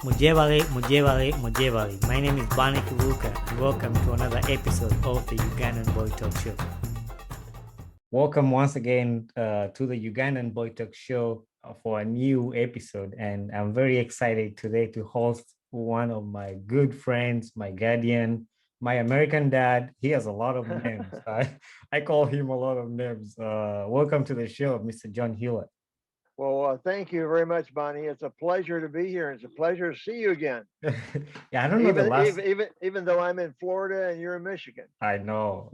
Mujewale. My name is Bani Kivuka, and welcome to another episode of the Ugandan Boy Talk Show. Welcome once again to the Ugandan Boy Talk Show for a new episode, and I'm very excited today to host one of my good friends, my guardian, my American dad. He has a lot of names. I call him a lot of names. Welcome to the show, Mr. John Hullet. Well, thank you very much, Bonnie. It's a pleasure to be here. It's a pleasure to see you again. Yeah, I don't know the last. Even though I'm in Florida and you're in Michigan. I know.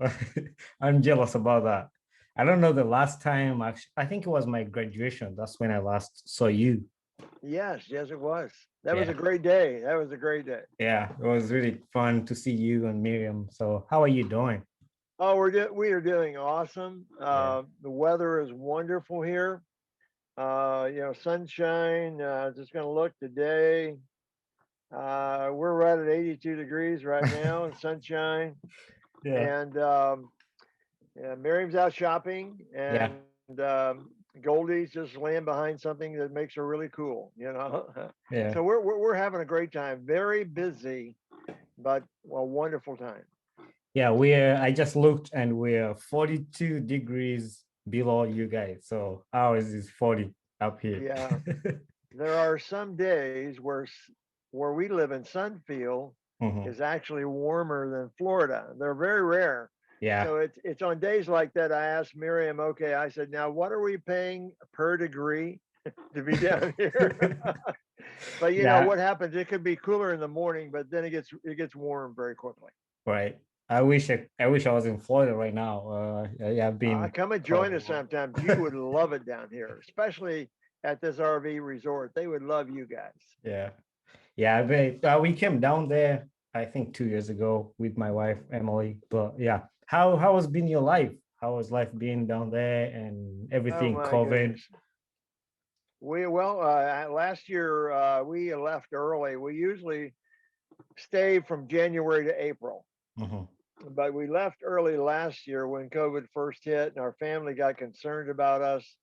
I'm jealous about that. I don't know the last time. Actually, I think it was my graduation. That's when I last saw you. Yes, it was. That was a great day. Yeah, it was really fun to see you and Miriam. So, how are you doing? Oh, we are doing awesome. The weather is wonderful here. Sunshine. Just going to look today. We're right at 82 degrees right now and sunshine. Yeah. And Miriam's out shopping, and Goldie's just laying behind something that makes her really cool. Yeah. So we're having a great time. Very busy, but a wonderful time. Yeah, I just looked and we're 42 degrees below you guys. So ours is 40 up here. Yeah. There are some days where we live in Sunfield is actually warmer than Florida. They're very rare. Yeah. So it's on days like that. I asked Miriam, okay, I said, now what are we paying per degree to be down here? But you know what happens? It could be cooler in the morning, but then it gets warm very quickly. Right. I wish I was in Florida right now. I've been. Come and join us sometime. You would love it down here, especially at this RV resort. They would love you guys. Yeah. We came down there, I think 2 years ago with my wife Emily. But yeah, how has been your life? How has life been down there and everything? COVID. Last year we left early. We usually stay from January to April. But we left early last year when COVID first hit, and our family got concerned about us.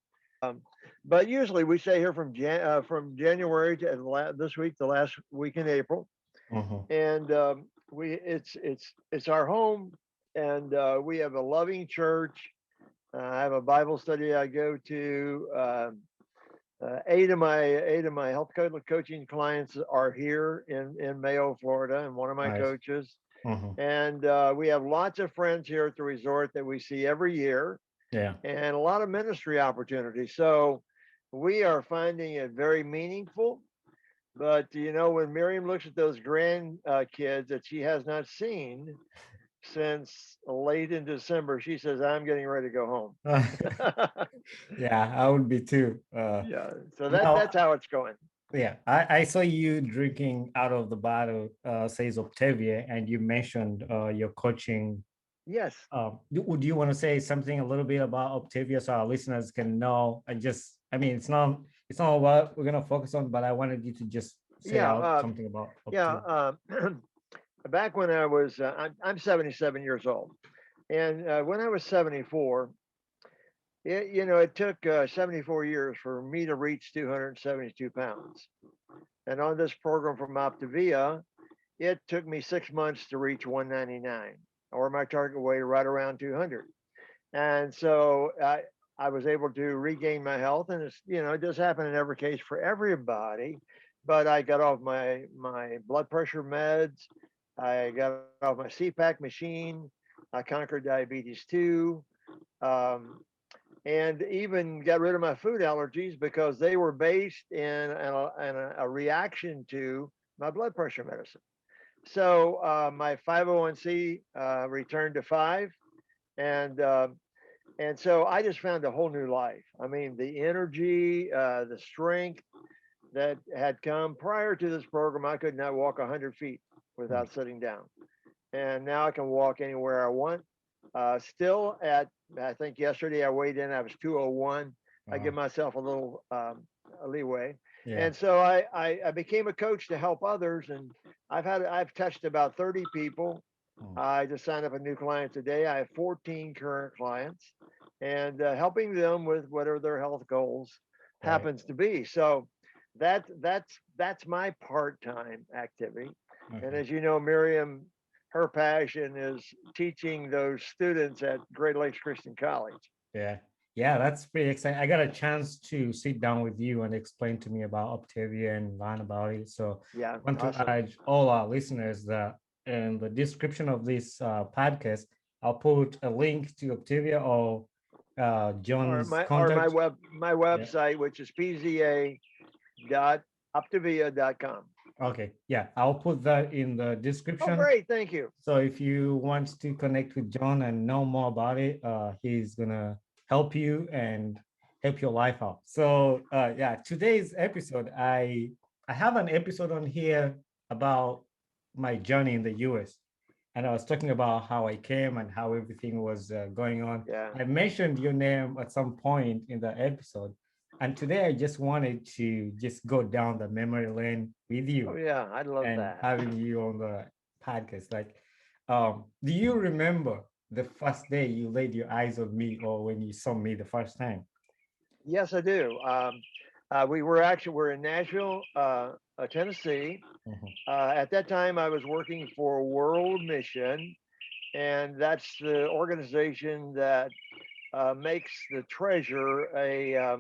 But usually we stay here from January to this week, the last week in April, and it's our home, and we have a loving church. I have a Bible study I go to. Eight of my health coaching clients are here in Mayo, Florida, and one of my coaches. And we have lots of friends here at the resort that we see every year. Yeah. And a lot of ministry opportunities. So we are finding it very meaningful. But when Miriam looks at those grandkids that she has not seen since late in December, she says, I'm getting ready to go home. Yeah, I would be too. So that's how it's going. Yeah, I saw you drinking out of the bottle, says Optavia, and you mentioned your coaching. Yes. Would you want to say something a little bit about Optavia so our listeners can know? It's not what we're gonna focus on, but I wanted you to just say something about Optavia. Back when I was, I'm 77 years old, and when I was 74, it took 74 years for me to reach 272 pounds. And on this program from Optavia, it took me 6 months to reach 199, or my target weight right around 200. And so I was able to regain my health, and it does happen in every case for everybody. But I got off my blood pressure meds. I got off my CPAC machine. I conquered diabetes 2. And even got rid of my food allergies because they were based in a reaction to my blood pressure medicine. So my 501c returned to 5, and so I just found a whole new life. I mean, the energy, the strength that had come prior to this program. I could not walk 100 feet without sitting down, and now I can walk anywhere I want. Still I think yesterday I weighed in, I was 201. I give myself a little leeway. Yeah. And so I became a coach to help others, and I've touched about 30 people. I just signed up a new client today. I have 14 current clients, and helping them with whatever their health goals happens to be. So that's my part-time activity. And Okay. as you know, Miriam, her passion is teaching those students at Great Lakes Christian College. Yeah. Yeah, that's pretty exciting. I got a chance to sit down with you and explain to me about Optavia and learn about it. So Yeah, I want to awesome. urge all our listeners that in the description of this podcast, I'll put a link to Optavia or Or John's my contact. my Yeah. website, which is pza.optavia.com. Okay. Yeah, I'll put that in the Oh, description. great. Thank you. So if you want to connect with John and know more about it, he's gonna help you and help your life out. So yeah, today's episode, I have an episode on here about my journey in the US, and I was talking about how I came and how everything was going on. Yeah. I mentioned your name at some point in the episode, and today I just wanted to just go down the memory lane with Oh, you yeah. I love and that. having you on the podcast. Like, do you remember the first day you laid your eyes on me or when you saw me the first time? Yes, I do. We're in Nashville, Tennessee. Mhm. At that time, I was working for World Mission, and that's the organization that makes the treasure a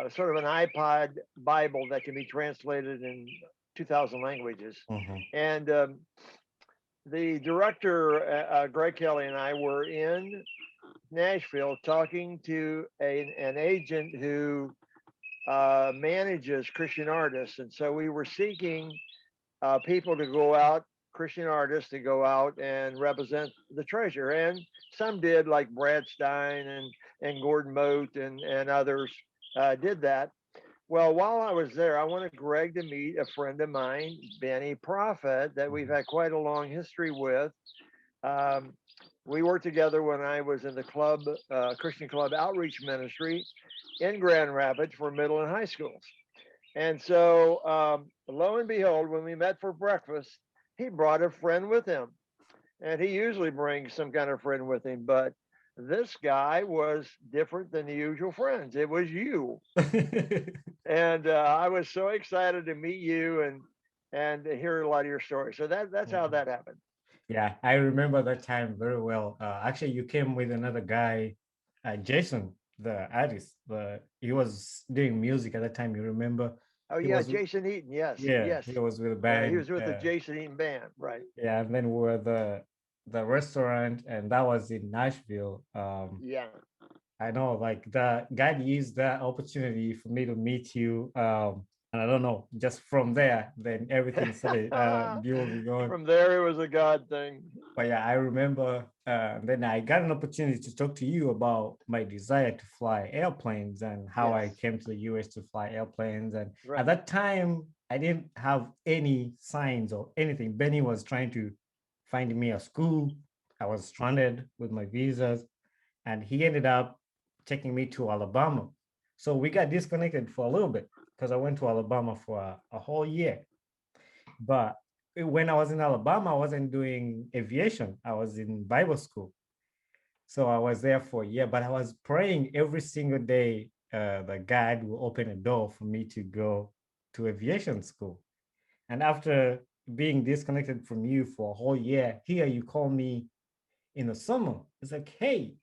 sort of an iPod Bible that can be translated in 2,000 languages. Mhm. And the director, Greg Kelly, and I were in Nashville talking to an agent who manages Christian artists. And so we were seeking people to go out, Christian artists to go out and represent the treasure. And some did, like Brad Stein and Gordon Mote and others did that. Well, while I was there, I wanted Greg to meet a friend of mine, Benny Prophet, that we've Mhm. had quite a long history with. Um, we worked together when I was in the club, Christian Club Outreach Ministry in Grand Rapids for middle and high schools. And so, lo and behold, when we met for breakfast, he brought a friend with him. And he usually brings some kind of friend with him, but this guy was different than the usual friends. It was you. And I was so excited to meet you and to hear a lot of your story. So that's how Mhm. that happened. Yeah, I remember that time very well. Actually, you came with another guy, Jason, the artist. He was doing music at that time. You remember? Oh He yeah, was, Jason Eaton. Yes, yeah, yes. he was with a Yeah, he band. was with the Jason Eaton band, right? Yeah, and then we were the restaurant, and that was in Nashville. Yeah. I know, like the God used that opportunity for me to meet you. And I don't know, just from there, then everything started building on. From there, it was a God thing. But yeah, I remember then I got an opportunity to talk to you about my desire to fly airplanes and how Yes, I came to the US to fly airplanes. And at right. that time, I didn't have any signs or anything. Benny was trying to find me a school. I was stranded with my visas, and he ended up taking me to Alabama. So we got disconnected for a little bit because I went to Alabama for a whole year. But when I was in Alabama, I wasn't doing aviation. I was in Bible school. So I was there for a year, but I was praying every single day that God will open a door for me to go to aviation school. And after being disconnected from you for a whole year, here you call me in the summer. It's like, hey,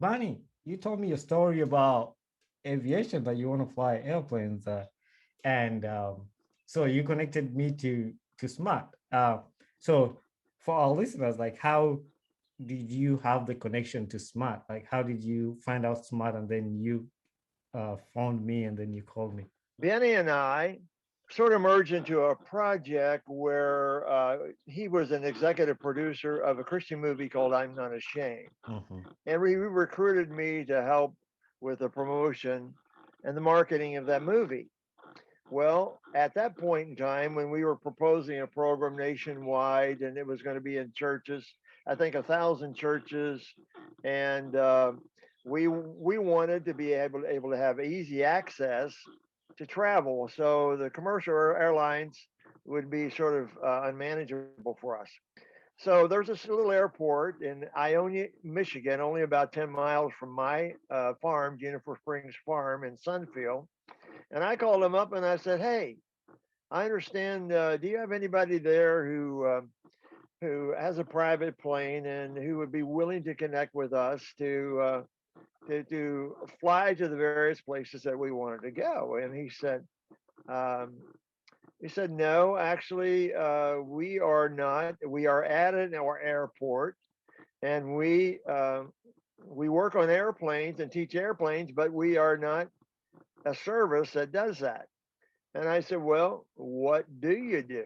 Bonnie, you told me a story about aviation that you want to fly airplanes. And so you connected me to SMAT. So for our listeners, like how did you have the connection to SMAT? Like how did you find out SMAT and then you found me and then you called me? Benny and I sort of merged into a project where he was an executive producer of a Christian movie called I'm Not Ashamed. Mhm. And he recruited me to help with the promotion and the marketing of that movie. Well, at that point in time, when we were proposing a program nationwide and it was going to be in churches, I think 1,000 churches, and we wanted to be able to have easy access to travel, so the commercial airlines would be sort of unmanageable for us. So there's this little airport in Ionia, Michigan, only about 10 miles from my farm, Juniper Springs Farm in Sunfield, And I called him up and I said, "Hey, I understand. Do you have anybody there who has a private plane and who would be willing to connect with us to fly to the various places that we wanted to go?" And um, he said, "No, actually, we are not. We are at an our airport, and we work on airplanes and teach airplanes, but we are not a service that does that." And I said, "Well, what do you do?"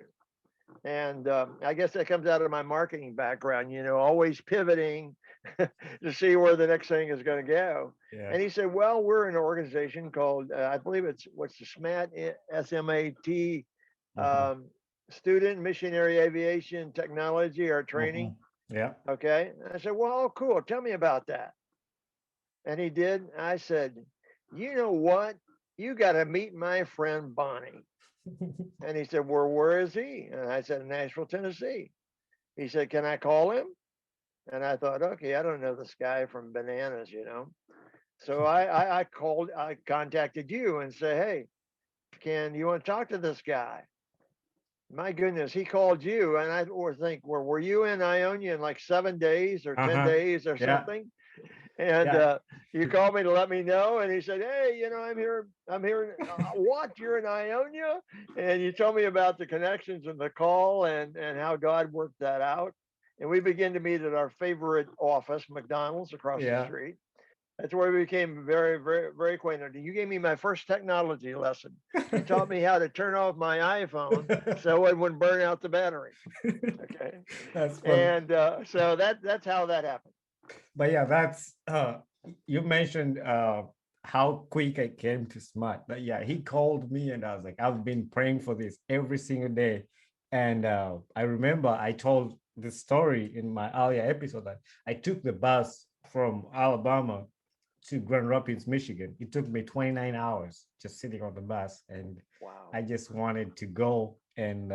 And I guess that comes out of my marketing background, always pivoting to see where the next thing is going to go. Yeah. And he said, "Well, we're an organization called, I believe it's what's the SMAT, SMAT, Mhm. um, Student Missionary Aviation Technology or Training." Mhm. Yeah. Okay. And I said, "Well, cool. Tell me about that." And he did. I said, "You know what? You got to meet my friend Bonnie." And he said, "Well, where is he?" And I said, "Nashville, Tennessee." He said, "Can I call him?" And I thought, okay, I don't know this guy from bananas. So I contacted you and said, "Hey, can you want to talk to this guy?" My goodness, he called you, and I or think, well, were you in Ionia in like 7 days or ten Uh-huh. days or Yeah. something? And Yeah. you called me to let me know, and he said, "Hey, I'm here. I'm here. What? You're in Ionia?" And you told me about the connections and the call and how God worked that out. And we began to meet at our favorite office, McDonald's, across the Yeah. street. That's where we became very, very, very acquainted. You gave me my first technology lesson. You taught me how to turn off my iPhone so it wouldn't burn out the battery. Okay, That's funny. and so that's how that happened. But yeah, that's you mentioned how quick I came to SMAT. But yeah, he called me and I was like, I've been praying for this every single day. And I remember I told the story in my earlier episode that I took the bus from Alabama to Grand Rapids, Michigan. It took me 29 hours just sitting on the bus, and Wow. I just wanted to go and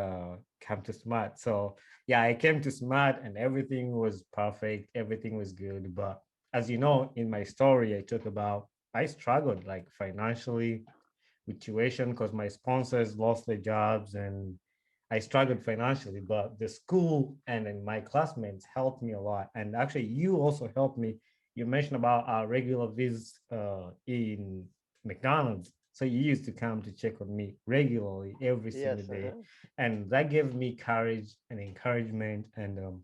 come to SMART. So yeah, I came to SMART and everything was perfect, everything was good. But as you know, in my story, I talk about I struggled like financially with tuition because my sponsors lost their jobs and I struggled financially, but the school and then my classmates helped me a lot. And actually, you also helped me. You mentioned about our regular visits in McDonald's. So you used to come to check on me regularly every Yes. single day. Uh-huh. And that gave me courage and encouragement. And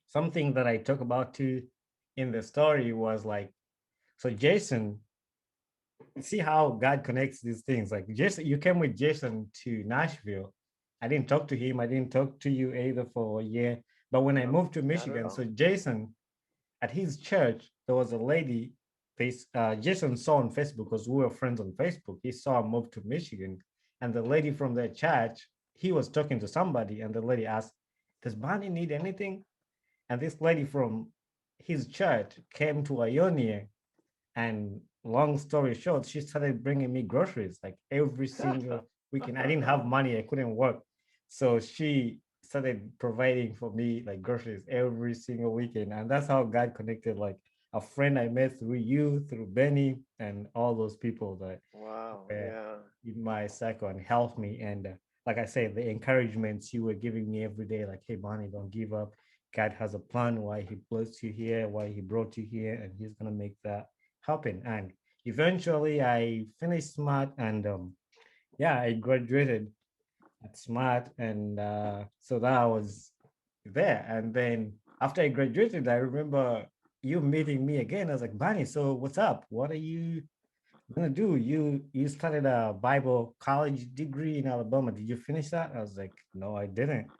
something that I talk about too in the story was like, so Jason, see how God connects these things. Like Jason, you came with Jason to Nashville. I didn't talk to him. I didn't talk to you either for a year. But when I Nope, moved to not at Michigan, so all. Jason at his church, there was a lady. Jason saw on Facebook because we were friends on Facebook. He saw I moved to Michigan, and the lady from the church, he was talking to somebody, and the lady asked, "Does Barney need anything?" And this lady from his church came to Ionia, and long story short, she started bringing me groceries like every single weekend. I didn't have money, I couldn't work. So she started providing for me like groceries every single weekend. And that's how God connected like a friend I met through you, through Benny, and all those people that Wow. were Yeah. in my circle and helped me. And like I said, the encouragements you were giving me every day, like, hey, Bonnie, don't give up. God has a plan why he blessed you here, why he brought you here, and he's going to make that happen. And eventually I finished SMART and yeah, I graduated at SMART. And so that I was there. And then after I graduated, I remember you meeting me again. I was like, Bonnie, so what's up? What are you gonna do? You started a Bible college degree in Alabama. Did you finish that? I was like, no, I didn't.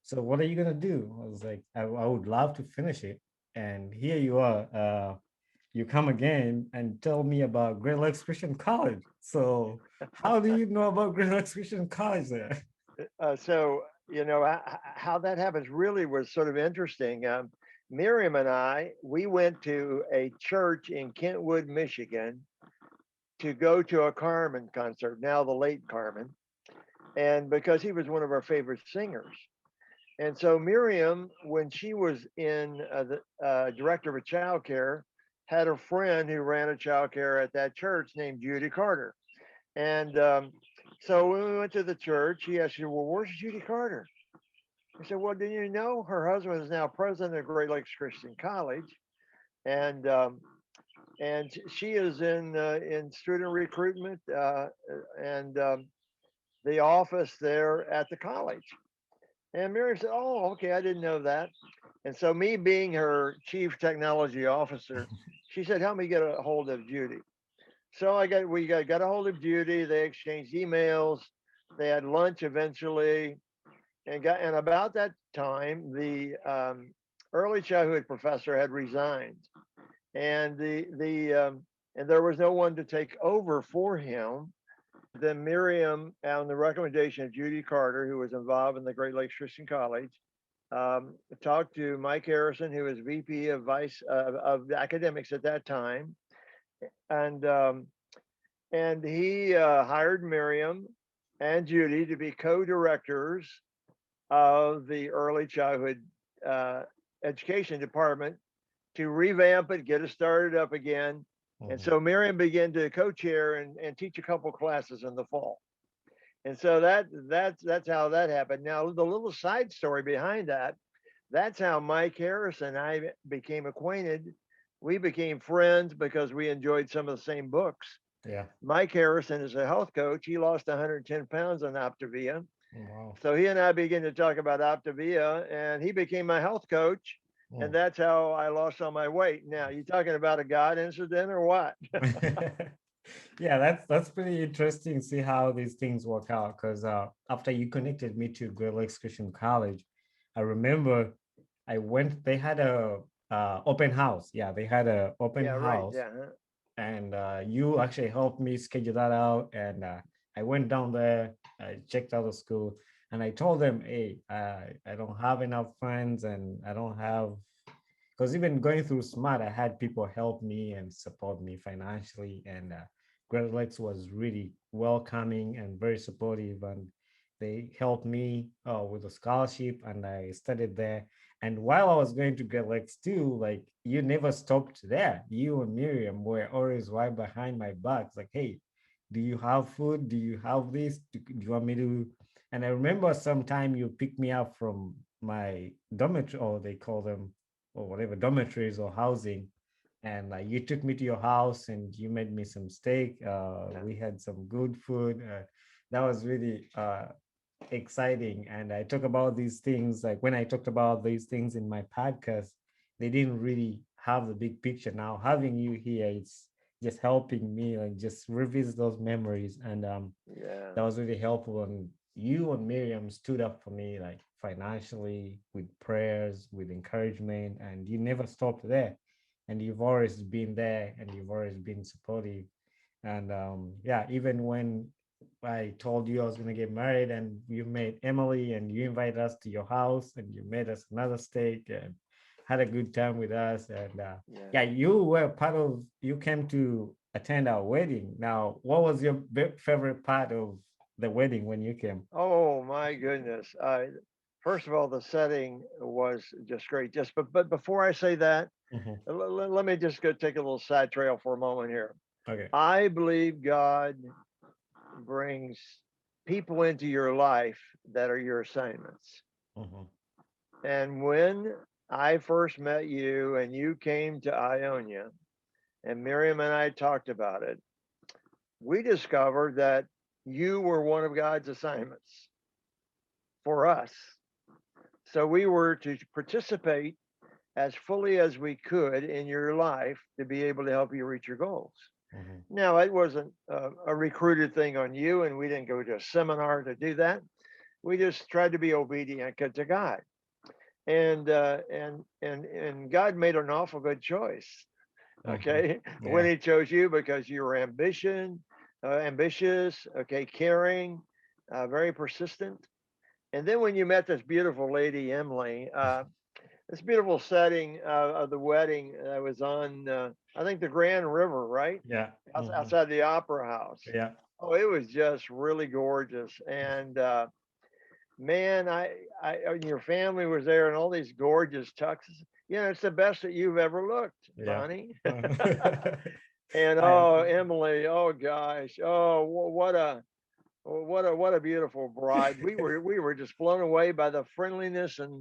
So what are you gonna do? I was like, I would love to finish it. And here you are. You come again and tell me about Great Lakes Christian College. So how do you know about Great Lakes Christian College there? So how that happens really was sort of interesting. Miriam and we went to a church in Kentwood, Michigan, to go to a Carmen concert. Now the late Carmen, and because he was one of our favorite singers. And so Miriam, when she was in the director of a child care, had a friend who ran a child care at that church named Judy Carter. And so when we went to the church, he asked, well, where's Judy Carter? I said, well, do you know her husband is now president of Great Lakes Christian College, and she is in student recruitment and the office there at the college. And Miriam said, oh, okay, I didn't know that. And so me being her chief technology officer, she said, help me get a hold of Judy. So got a hold of Judy. They exchanged emails. They had lunch eventually, and about that time, the early childhood professor had resigned, and and there was no one to take over for him. Then Miriam, on the recommendation of Judy Carter, who was involved in the Great Lakes Christian College, talked to Mike Harrison, who was VP of Vice of Academics at that time, and he hired Miriam and Judy to be co-directors of the early childhood uh, education department to revamp it, get it started up again. And Mhm. so Miriam began to co-chair and teach a couple classes in the fall. And so that's how that happened. Now the little side story behind that, that's how Mike Harris and I became acquainted. We became friends because we enjoyed some of the same books. Yeah. Mike Harrison is a health coach. He lost 110 pounds on Optavia. Wow. So he and I began to talk about Optavia, and he became my health coach. And Mm. that's how I lost all my weight. Now, you talking about a God incident or what? Yeah, that's pretty interesting. See how these things work out. Because after you connected me to Great Lakes Christian College, I remember I went. They had a open house. Yeah, they had a open Yeah, right. house, Yeah. and you actually helped me schedule that out. And I went down there. I checked out the school, and I told them, "Hey, I don't have enough friends, and I don't have." Because even going through SMAT, I had people help me and support me financially, and Great Lakes was really welcoming and very supportive, and they helped me with a scholarship, and I studied there. And while I was going to Great Lakes too, like you never stopped there. You and Miriam were always right behind my back. It's like, hey, do you have food? Do you have this? Do you want me to? And I remember sometime you picked me up from my dormitory, or they call them, or whatever, dormitories or housing, and you took me to your house and you made me some steak. Yeah. We had some good food. That was really exciting. And I talk about these things, like when I talked about these things in my podcast, they didn't really have the big picture. Now having you here, it's just helping me like just revisit those memories. And Yeah. that was really helpful. And you and Miriam stood up for me, like financially, with prayers, with encouragement, and you never stopped there. And you've always been there, and you've always been supportive. And yeah, even when I told you I was going to get married, and you met Emily, and you invited us to your house, and you made us another steak, and had a good time with us. And Yeah. yeah, you were part of. You came to attend our wedding. Now, what was your favorite part of the wedding when you came? Oh my goodness. First of all, the setting was just great. But before I say that, Mhm. let me just go take a little side trail for a moment here. Okay. I believe God brings people into your life that are your assignments. Mhm. And when I first met you and you came to Ionia, and Miriam and I talked about it, we discovered that you were one of God's assignments for us. So we were to participate as fully as we could in your life to be able to help you reach your goals. Mhm. Now, it wasn't a recruited thing on you, and we didn't go to a seminar to do that. We just tried to be obedient to God, and God made an awful good choice. Mhm. Okay, when Yeah. He chose you because you were ambitious, okay, caring, very persistent. And then when you met this beautiful lady, Emily, this beautiful setting of the wedding was on, I think, the Grand River, right? Yeah. Mhm. Outside the Opera House. Yeah. Oh, it was just really gorgeous. And man, your family was there and all these gorgeous tuxes. You know, it's the best that you've ever looked, Yeah. Bonnie. And I, oh, Emily, oh gosh, oh what a beautiful bride. We were just blown away by the friendliness yeah.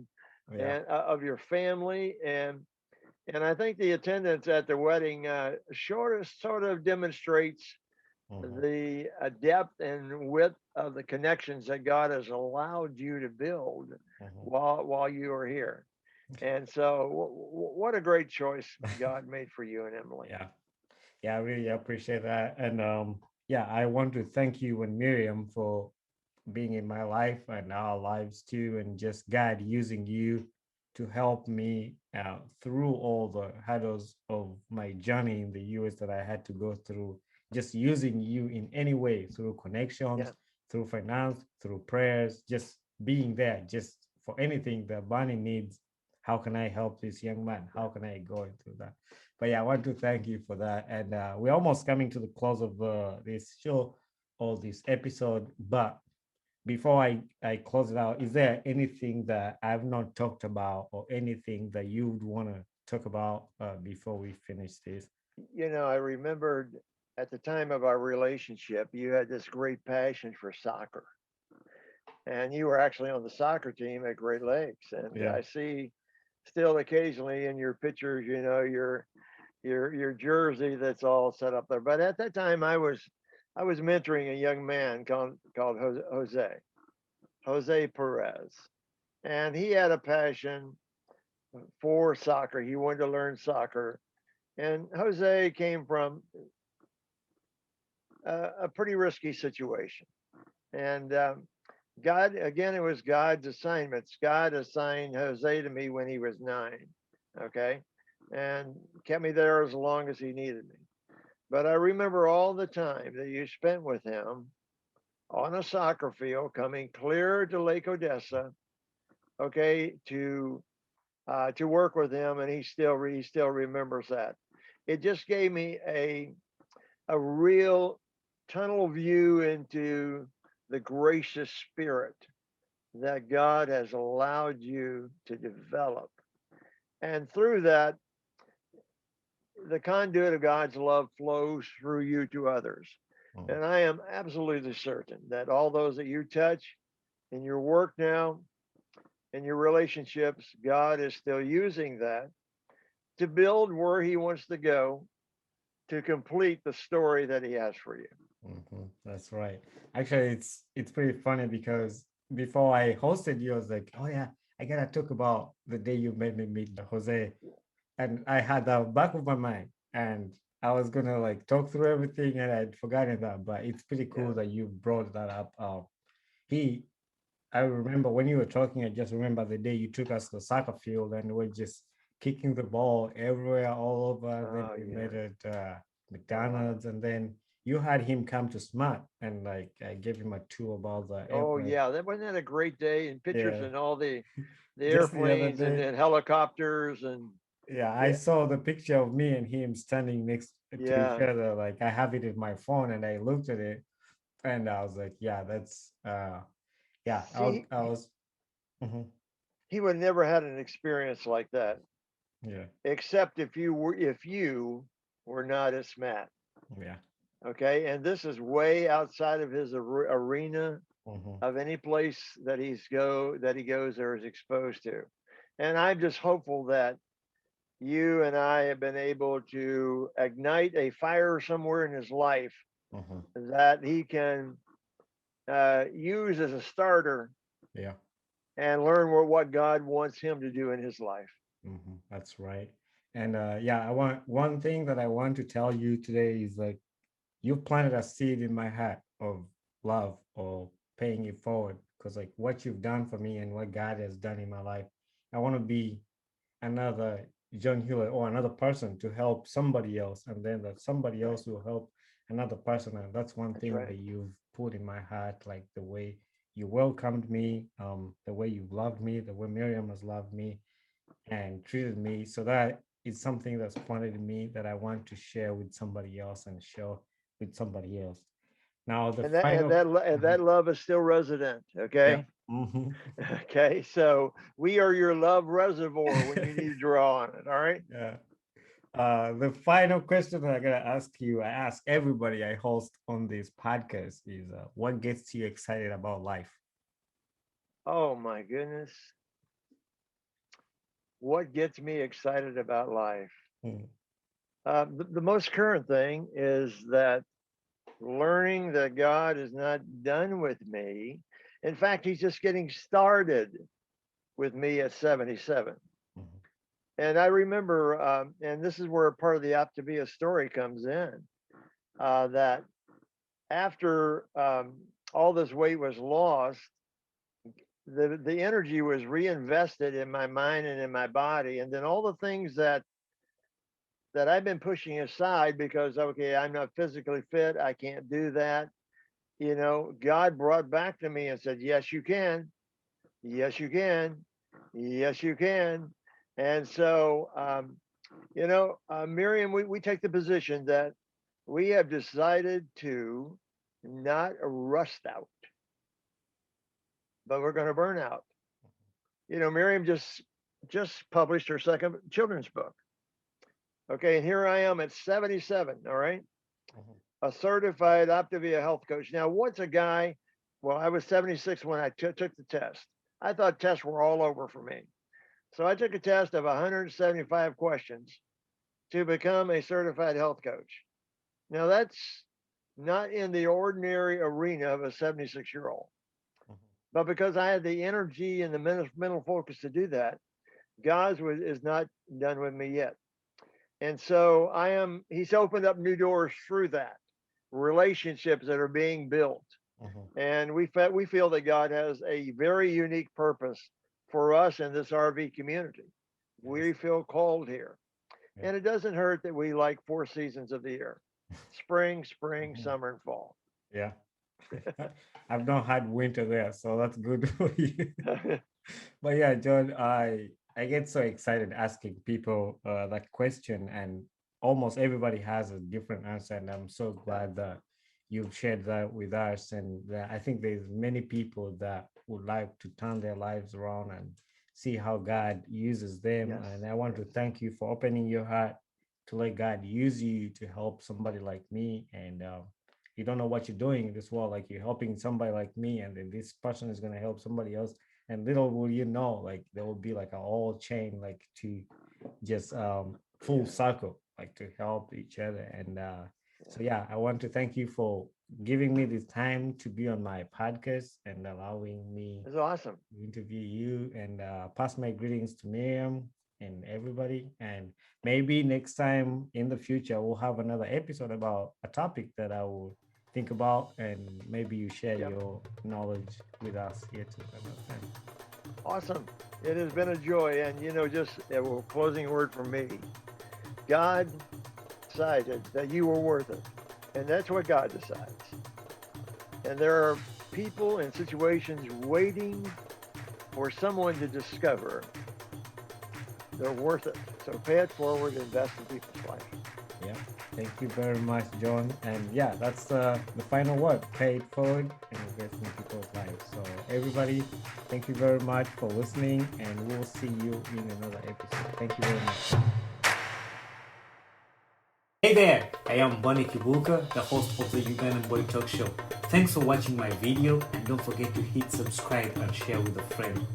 and of your family, and I think the attendance at the wedding sort of demonstrates Mhm, the depth and width of the connections that God has allowed you to build mhm. while you are here. And so, what a great choice God made for you and Emily. Yeah. Yeah, I really appreciate that. And yeah, I want to thank you and Miriam for being in my life and our lives too, and just God using you to help me through all the hurdles of my journey in the US that I had to go through. Just using you in any way through Yeah, connections, through finance, through prayers, just being there, just for anything that Bonnie needs. How can I help this young man? yeah. How can I go into that? But yeah, I want to thank you for that. And we're almost coming to the close of this show or this episode. But before I close it out, is there anything that I've not talked about or anything that you would want to talk about before we finish this? I remembered at the time of our relationship, you had this great passion for soccer, and you were actually on the soccer team at Great Lakes. And Yeah. I see still occasionally in your pictures, your jersey that's all set up there. But at that time, I was mentoring a young man called Jose Perez, and he had a passion for soccer. He wanted to learn soccer, and Jose came from a pretty risky situation. And God, again, it was God's assignments. God assigned Jose to me when he was 9, okay, and kept me there as long as he needed me. But I remember all the time that you spent with him on a soccer field, coming clear to Lake Odessa, okay, to work with him, and he still remembers that. It just gave me a real tunnel view into the gracious spirit that God has allowed you to develop. And through that, the conduit of God's love flows through you to others. Mm, And I am absolutely certain that all those that you touch in your work now, in your relationships, God is still using that to build where He wants to go to complete the story that He has for you. that's right. Actually, it's pretty funny because before I hosted you, I was like, oh yeah, I gotta talk about the day you made me meet Jose, and I had that back of my mind, and I was gonna like talk through everything, and I'd forgotten that. But it's pretty Yeah. cool that you brought that up. He, I remember when you were talking. I just remember the day you took us to the soccer field, and we're just kicking the ball everywhere, all over. Then Oh, we yeah. met at Oh, McDonald's, and then you had him come to SMAT, and like I gave him a tour about the oh airplane. yeah. That wasn't that a great day, and pictures Yeah, and all the just the other airplanes and, day. and helicopters and Yeah, I yeah, saw the picture of me and him standing next to each yeah. other. Like I have it in my phone, and I looked at it, and I was like, yeah, that's yeah. See, I was, mhm, he would never had an experience like that, yeah, except if you were not at SMAT. yeah, Okay, and this is way outside of his arena mhm, of any place that he goes or is exposed to. And I'm just hopeful that you and I have been able to ignite a fire somewhere in his life mhm, that he can use as a starter yeah. and learn what God wants him to do in his life. That's right. And yeah, I want one thing that I want to tell you today is like you planted a seed in my heart of love or paying it forward because like what you've done for me and what God has done in my life, I want to be another John Hullet or another person to help somebody else, and then that somebody Right. else will help another person. And that's one That's thing right. that you've put in my heart, like the way you welcomed me, the way you loved me, the way Miriam has loved me and treated me. So that is something that's planted in me that I want to share with somebody else and show with somebody else. Now, the And that and final, that and mhm, that love is still resident. yeah, Okay. Okay. So we are your love reservoir when you need to draw on it. All right. yeah. The final question that I'm gonna ask you, I ask everybody I host on this podcast is, what gets you excited about life? Oh my goodness. What gets me excited about life? Mm, The most current thing is that learning that God is not done with me. In fact, He's just getting started with me at 77. mhm, And I remember, and this is where part of the Optavia story comes in, that after all this weight was lost, the energy was reinvested in my mind and in my body, and then all the things that I've been pushing aside because okay, I'm not physically fit, I can't do that. You know, God brought back to me and said, "Yes, you can. Yes, you can. Yes, you can." And so, Miriam, we take the position that we have decided to not rust out, but we're going to burn out. You know, Miriam just published her second children's book. Okay, and here I am at 77. All right, mhm, a certified Optavia health coach. Now, what's a guy? Well, I was 76 when I took the test. I thought tests were all over for me. So I took a test of 175 questions to become a certified health coach. Now, that's not in the ordinary arena of a 76-year-old, mhm. but because I had the energy and the mental focus to do that, God's is not done with me yet. And so he's opened up new doors through that, relationships that are being built. Mhm. And we feel that God has a very unique purpose for us in this RV community. Yes. We feel called here. Yeah. And it doesn't hurt that we like 4 seasons of the year: spring, Mhm. summer, and fall. Yeah. I've not had winter there, so that's good for you. But yeah, John, I get so excited asking people that question, and almost everybody has a different answer, and I'm so glad that you've shared that with us. And that I think there's many people that would like to turn their lives around and see how God uses them. Yes, And I want to yes, thank you for opening your heart to let God use you to help somebody like me. And you don't know what you're doing in this world, like you're helping somebody like me, and then this person is going to help somebody else, and little will you know, like there will be like a whole chain, like to just full yes, circle, like to help each other. And so yes. yeah, I want to thank you for giving me this time to be on my podcast and allowing me It's awesome. to interview you, and pass my greetings to Miriam and everybody. And maybe next time in the future we'll have another episode about a topic that I will think about, and maybe you share Yep, your knowledge with us here too another time. awesome. It has been a joy. And, just a closing word from me: God decided that you were worth it. And that's what God decides. And there are people and situations waiting for someone to discover they're worth it. So pay it forward, invest in people's life. Yeah. Thank you very much, John. And yeah, that's the final word. Pay it forward and invest in people's lives. So everybody, thank you very much for listening, and we'll see you in another episode. Thank you very much. Hey there, I am Bonnie Kibuka, the host of the Ugandan Boy Talk Show. Thanks for watching my video, and don't forget to hit subscribe and share with a friend.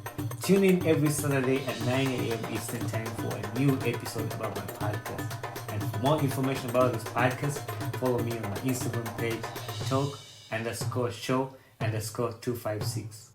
Tune in every Saturday at 9 a.m. Eastern Time for a new episode about my podcast. And for more information about this podcast, follow me on my Instagram page, talk_show_256.